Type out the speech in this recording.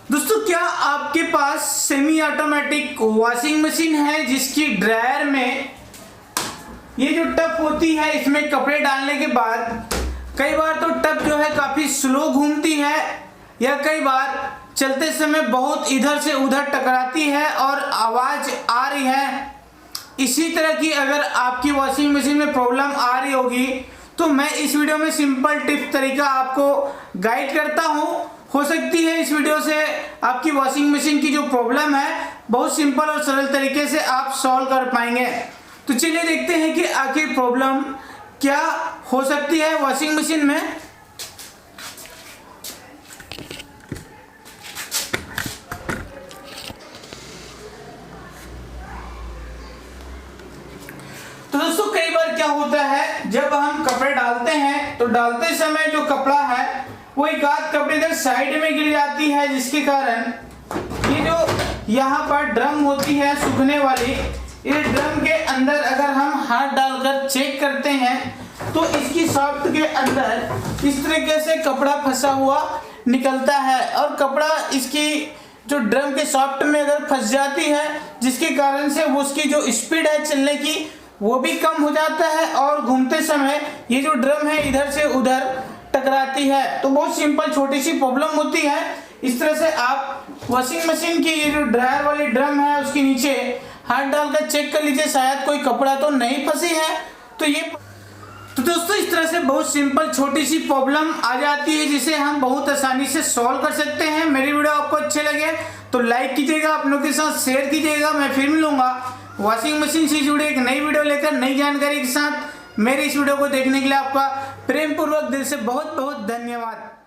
दोस्तों, क्या आपके पास सेमी ऑटोमेटिक वॉशिंग मशीन है जिसकी ड्रायर में ये जो टप होती है इसमें कपड़े डालने के बाद कई बार तो टप जो है काफी स्लो घूमती है या कई बार चलते समय बहुत इधर से उधर टकराती है और आवाज आ रही है। इसी तरह की अगर आपकी वॉशिंग मशीन में प्रॉब्लम आ रही होगी तो मैं इस वीडियो में सिंपल टिप तरीका आपको गाइड करता हूं। हो सकती है इस वीडियो से आपकी वॉशिंग मशीन की जो प्रॉब्लम है बहुत सिंपल और सरल तरीके से आप सॉल्व कर पाएंगे। तो चलिए देखते हैं कि आखिर प्रॉब्लम क्या हो सकती है वॉशिंग मशीन में। तो दोस्तों, कई बार क्या होता है जब हम कपड़े डालते हैं तो डालते समय जो कपड़ा है वो एक आध कपड़े इधर साइड में गिर जाती है, जिसके कारण ये जो यहाँ पर ड्रम होती है सूखने वाली, इस ड्रम के अंदर अगर हम हाथ डालकर चेक करते हैं तो इसकी सॉफ्ट के अंदर इस तरीके से कपड़ा फंसा हुआ निकलता है और कपड़ा इसकी जो ड्रम के सॉफ्ट में अगर फंस जाती है जिसके कारण से वो उसकी जो स्पीड है चलने की वो भी कम हो जाता है और घूमते समय ये जो ड्रम है इधर से उधर टकराती है। तो बहुत सिंपल छोटी सी प्रॉब्लम होती है। इस तरह से आप वॉशिंग मशीन की ये जो ड्रायर वाली ड्रम है उसके नीचे हाथ डालकर चेक कर लीजिए, शायद कोई कपड़ा तो नहीं फंसी है। तो दोस्तों, इस तरह से बहुत सिंपल छोटी सी प्रॉब्लम आ जाती है जिसे हम बहुत आसानी से सॉल्व कर सकते हैं। मेरी वीडियो आपको अच्छे लगे तो लाइक कीजिएगा, अपनों के साथ शेयर कीजिएगा। मैं फिर मिलूंगा वॉशिंग मशीन से जुड़ी एक नई वीडियो लेकर नई जानकारी के साथ। मेरे इस वीडियो को देखने के लिए आपका प्रेम पूर्वक दिल से बहुत बहुत धन्यवाद।